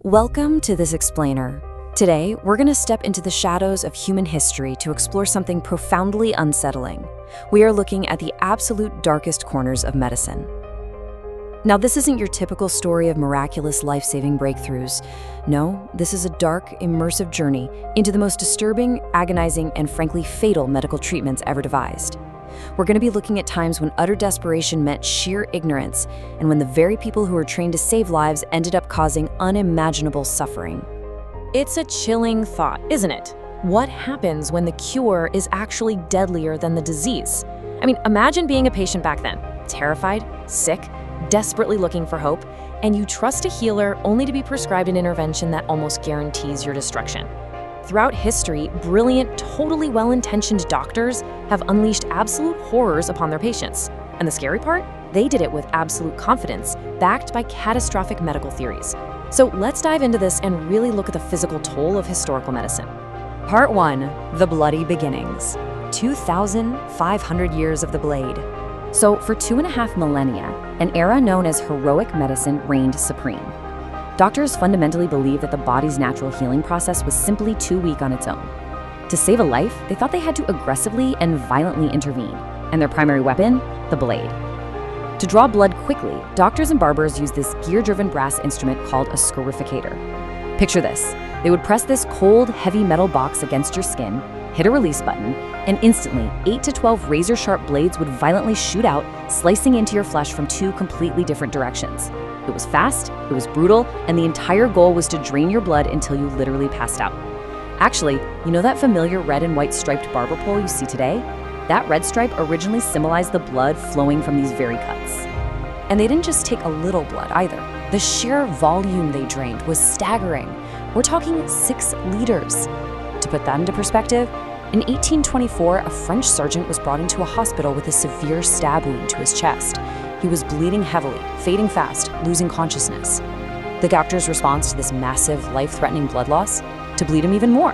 Welcome to This Explainer. Today, we're going to step into the shadows of human history to explore something profoundly unsettling. We are looking at the absolute darkest corners of medicine. Now, this isn't your typical story of miraculous life-saving breakthroughs. No, this is a dark, immersive journey into the most disturbing, agonizing, and frankly fatal medical treatments ever devised. We're going to be looking at times when utter desperation met sheer ignorance, and when the very people who were trained to save lives ended up causing unimaginable suffering. It's a chilling thought, isn't it? What happens when the cure is actually deadlier than the disease? I mean, imagine being a patient back then, terrified, sick, desperately looking for hope, and you trust a healer only to be prescribed an intervention that almost guarantees your destruction. Throughout history, brilliant, totally well-intentioned doctors have unleashed absolute horrors upon their patients. And the scary part? They did it with absolute confidence, backed by catastrophic medical theories. So let's dive into this and really look at the physical toll of historical medicine. Part 1. The Bloody Beginnings. 2,500 years of the blade. So for 2.5 millennia, an era known as heroic medicine reigned supreme. Doctors fundamentally believed that the body's natural healing process was simply too weak on its own. To save a life, they thought they had to aggressively and violently intervene, and their primary weapon, the blade. To draw blood quickly, doctors and barbers used this gear-driven brass instrument called a scarificator. Picture this. They would press this cold, heavy metal box against your skin, hit a release button, and instantly 8 to 12 razor-sharp blades would violently shoot out, slicing into your flesh from 2 completely different directions. It was fast, it was brutal, and the entire goal was to drain your blood until you literally passed out. Actually, you know that familiar red and white striped barber pole you see today? That red stripe originally symbolized the blood flowing from these very cuts. And they didn't just take a little blood either. The sheer volume they drained was staggering. We're talking 6 liters. To put that into perspective, in 1824, a French sergeant was brought into a hospital with a severe stab wound to his chest. He was bleeding heavily, fading fast, losing consciousness. The doctor's response to this massive, life-threatening blood loss? To bleed him even more.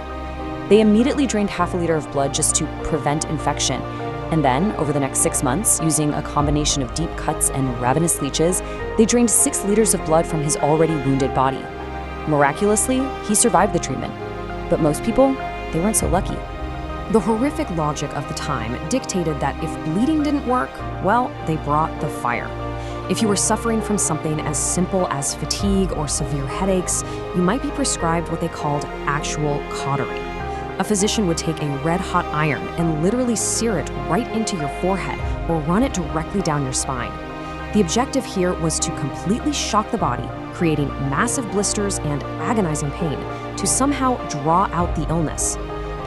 They immediately drained half a liter of blood just to prevent infection. And then, over the next 6 months, using a combination of deep cuts and ravenous leeches, they drained 6 liters of blood from his already wounded body. Miraculously, he survived the treatment. But most people, they weren't so lucky. The horrific logic of the time dictated that if bleeding didn't work, well, they brought the fire. If you were suffering from something as simple as fatigue or severe headaches, you might be prescribed what they called actual cautery. A physician would take a red-hot iron and literally sear it right into your forehead or run it directly down your spine. The objective here was to completely shock the body, creating massive blisters and agonizing pain to somehow draw out the illness.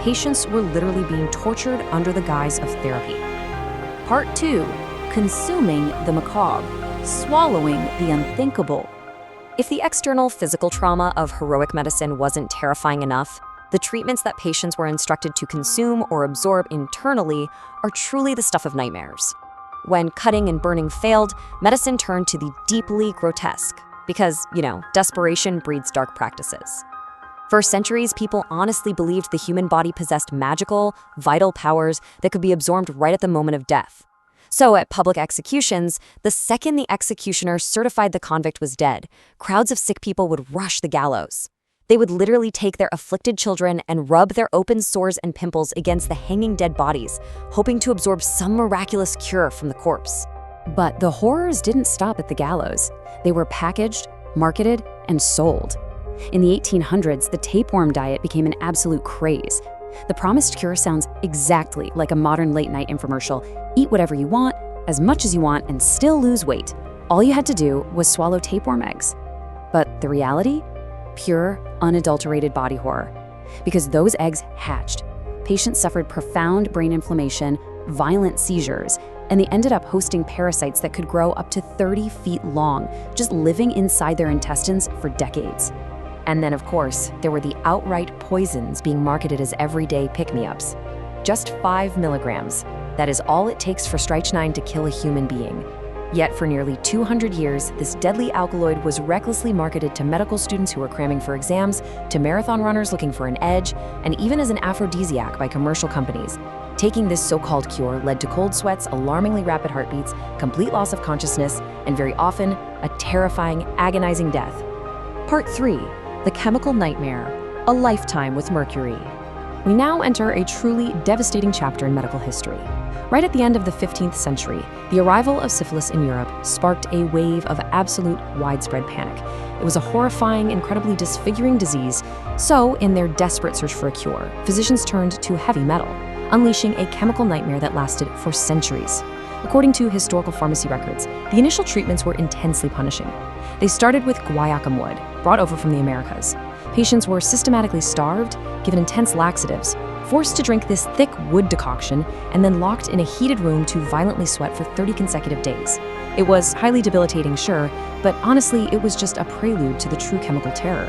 Patients were literally being tortured under the guise of therapy. Part 2. Consuming the macabre. Swallowing the unthinkable. If the external physical trauma of heroic medicine wasn't terrifying enough, the treatments that patients were instructed to consume or absorb internally are truly the stuff of nightmares. When cutting and burning failed, medicine turned to the deeply grotesque, because, desperation breeds dark practices. For centuries, people honestly believed the human body possessed magical, vital powers that could be absorbed right at the moment of death. So at public executions, the second the executioner certified the convict was dead, crowds of sick people would rush the gallows. They would literally take their afflicted children and rub their open sores and pimples against the hanging dead bodies, hoping to absorb some miraculous cure from the corpse. But the horrors didn't stop at the gallows. They were packaged, marketed, and sold. In the 1800s, the tapeworm diet became an absolute craze. The promised cure sounds exactly like a modern late-night infomercial. Eat whatever you want, as much as you want, and still lose weight. All you had to do was swallow tapeworm eggs. But the reality? Pure, unadulterated body horror. Because those eggs hatched. Patients suffered profound brain inflammation, violent seizures, and they ended up hosting parasites that could grow up to 30 feet long, just living inside their intestines for decades. And then, of course, there were the outright poisons being marketed as everyday pick-me-ups. Just 5 milligrams. That is all it takes for strychnine to kill a human being. Yet for nearly 200 years, this deadly alkaloid was recklessly marketed to medical students who were cramming for exams, to marathon runners looking for an edge, and even as an aphrodisiac by commercial companies. Taking this so-called cure led to cold sweats, alarmingly rapid heartbeats, complete loss of consciousness, and very often, a terrifying, agonizing death. Part 3. the chemical nightmare, a lifetime with mercury. We now enter a truly devastating chapter in medical history. Right at the end of the 15th century, the arrival of syphilis in Europe sparked a wave of absolute widespread panic. It was a horrifying, incredibly disfiguring disease, so in their desperate search for a cure, physicians turned to heavy metal, unleashing a chemical nightmare that lasted for centuries. According to historical pharmacy records, the initial treatments were intensely punishing. They started with guaiacum wood, brought over from the Americas. Patients were systematically starved, given intense laxatives, forced to drink this thick wood decoction, and then locked in a heated room to violently sweat for 30 consecutive days. It was highly debilitating, sure, but honestly, it was just a prelude to the true chemical terror.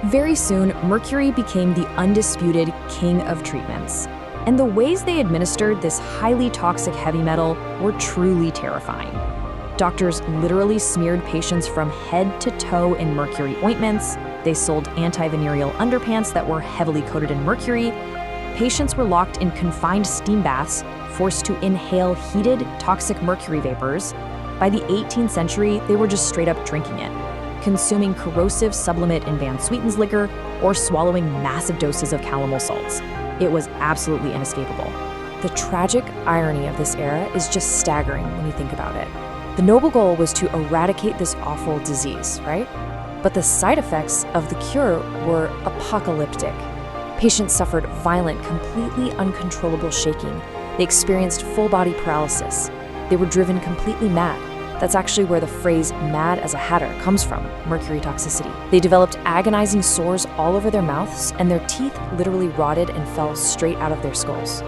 Very soon, mercury became the undisputed king of treatments. And the ways they administered this highly toxic heavy metal were truly terrifying. Doctors literally smeared patients from head to toe in mercury ointments. They sold anti-venereal underpants that were heavily coated in mercury. Patients were locked in confined steam baths, forced to inhale heated, toxic mercury vapors. By the 18th century, they were just straight up drinking it, consuming corrosive sublimate in Van Sweeten's liquor, or swallowing massive doses of calomel salts. It was absolutely inescapable. The tragic irony of this era is just staggering when you think about it. The noble goal was to eradicate this awful disease, right? But the side effects of the cure were apocalyptic. Patients suffered violent, completely uncontrollable shaking. They experienced full-body paralysis. They were driven completely mad. That's actually where the phrase mad as a hatter comes from, mercury toxicity. They developed agonizing sores all over their mouths, and their teeth literally rotted and fell straight out of their skulls.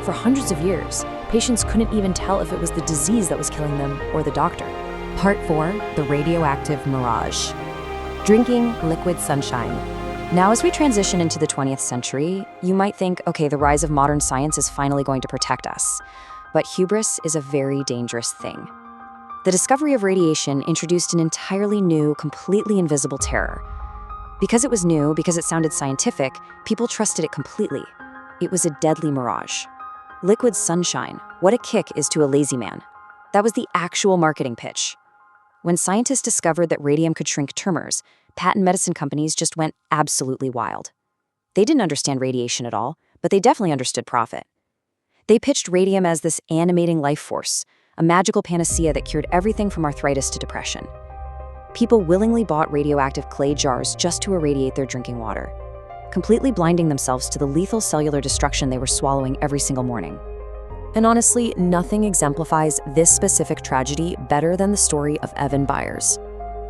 For hundreds of years, patients couldn't even tell if it was the disease that was killing them or the doctor. Part 4, the radioactive mirage. Drinking liquid sunshine. Now, as we transition into the 20th century, you might think, okay, the rise of modern science is finally going to protect us. But hubris is a very dangerous thing. The discovery of radiation introduced an entirely new, completely invisible terror. Because it was new, because it sounded scientific, people trusted it completely. It was a deadly mirage. Liquid sunshine, what a kick is to a lazy man. That was the actual marketing pitch. When scientists discovered that radium could shrink tumors, patent medicine companies just went absolutely wild. They didn't understand radiation at all, but they definitely understood profit. They pitched radium as this animating life force, a magical panacea that cured everything from arthritis to depression. People willingly bought radioactive clay jars just to irradiate their drinking water, completely blinding themselves to the lethal cellular destruction they were swallowing every single morning. And honestly, nothing exemplifies this specific tragedy better than the story of Evan Byers.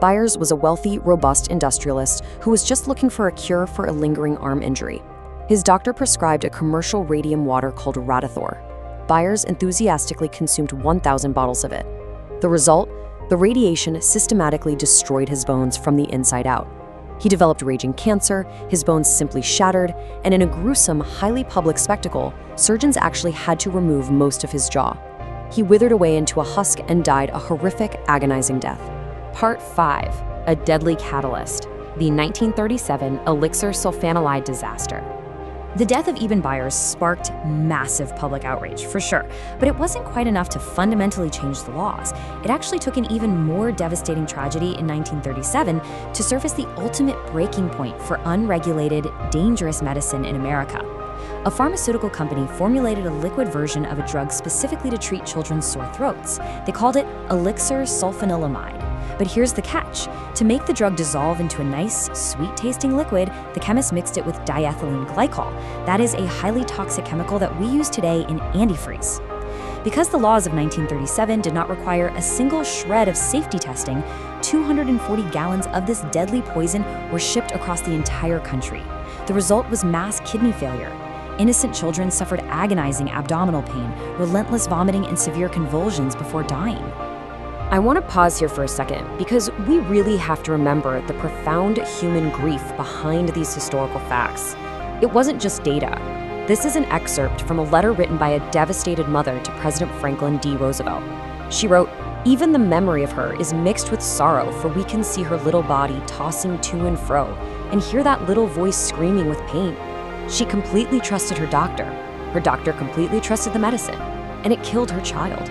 Byers was a wealthy, robust industrialist who was just looking for a cure for a lingering arm injury. His doctor prescribed a commercial radium water called Radithor. Byers enthusiastically consumed 1,000 bottles of it. The result? The radiation systematically destroyed his bones from the inside out. He developed raging cancer, his bones simply shattered, and in a gruesome, highly public spectacle, surgeons actually had to remove most of his jaw. He withered away into a husk and died a horrific, agonizing death. Part 5, a deadly catalyst, the 1937 elixir sulfonamide disaster. The death of Evan Byers sparked massive public outrage, for sure, but it wasn't quite enough to fundamentally change the laws. It actually took an even more devastating tragedy in 1937 to surface the ultimate breaking point for unregulated, dangerous medicine in America. A pharmaceutical company formulated a liquid version of a drug specifically to treat children's sore throats. They called it elixir sulfonamide. But here's the catch. To make the drug dissolve into a nice, sweet-tasting liquid, the chemist mixed it with diethylene glycol. That is a highly toxic chemical that we use today in antifreeze. Because the laws of 1937 did not require a single shred of safety testing, 240 gallons of this deadly poison were shipped across the entire country. The result was mass kidney failure. Innocent children suffered agonizing abdominal pain, relentless vomiting, and severe convulsions before dying. I want to pause here for a second because we really have to remember the profound human grief behind these historical facts. It wasn't just data. This is an excerpt from a letter written by a devastated mother to President Franklin D. Roosevelt. She wrote, "Even the memory of her is mixed with sorrow, for we can see her little body tossing to and fro and hear that little voice screaming with pain. She completely trusted her doctor. Her doctor completely trusted the medicine, and it killed her child."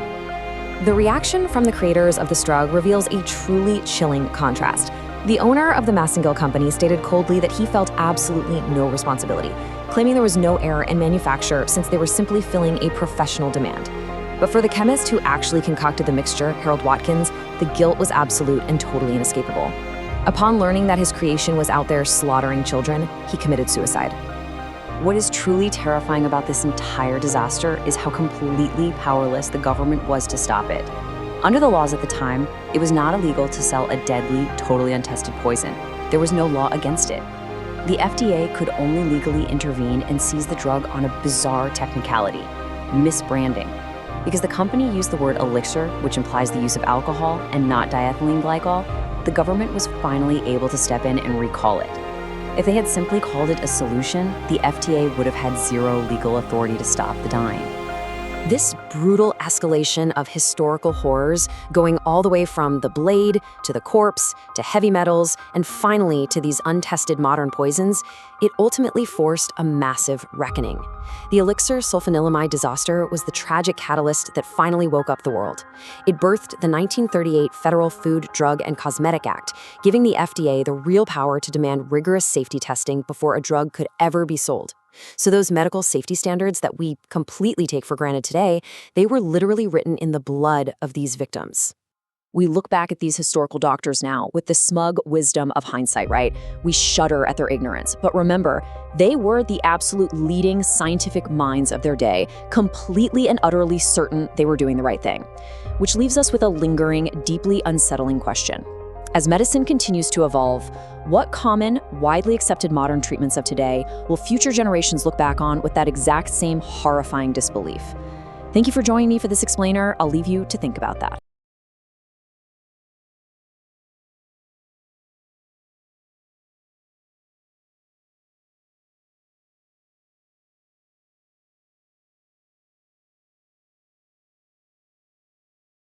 The reaction from the creators of this drug reveals a truly chilling contrast. The owner of the Massengill Company stated coldly that he felt absolutely no responsibility, claiming there was no error in manufacture since they were simply filling a professional demand. But for the chemist who actually concocted the mixture, Harold Watkins, the guilt was absolute and totally inescapable. Upon learning that his creation was out there slaughtering children, he committed suicide. What is truly terrifying about this entire disaster is how completely powerless the government was to stop it. Under the laws at the time, it was not illegal to sell a deadly, totally untested poison. There was no law against it. The FDA could only legally intervene and seize the drug on a bizarre technicality: misbranding. Because the company used the word elixir, which implies the use of alcohol, and not diethylene glycol, the government was finally able to step in and recall it. If they had simply called it a solution, the FDA would have had zero legal authority to stop the dying. This brutal escalation of historical horrors, going all the way from the blade to the corpse to heavy metals and finally to these untested modern poisons, it ultimately forced a massive reckoning. The elixir sulfanilamide disaster was the tragic catalyst that finally woke up the world. It birthed the 1938 Federal Food, Drug, and Cosmetic Act, giving the FDA the real power to demand rigorous safety testing before a drug could ever be sold. So those medical safety standards that we completely take for granted today, they were literally written in the blood of these victims. We look back at these historical doctors now with the smug wisdom of hindsight, right? We shudder at their ignorance. But remember, they were the absolute leading scientific minds of their day, completely and utterly certain they were doing the right thing. Which leaves us with a lingering, deeply unsettling question. As medicine continues to evolve, what common, widely accepted modern treatments of today will future generations look back on with that exact same horrifying disbelief? Thank you for joining me for this explainer. I'll leave you to think about that.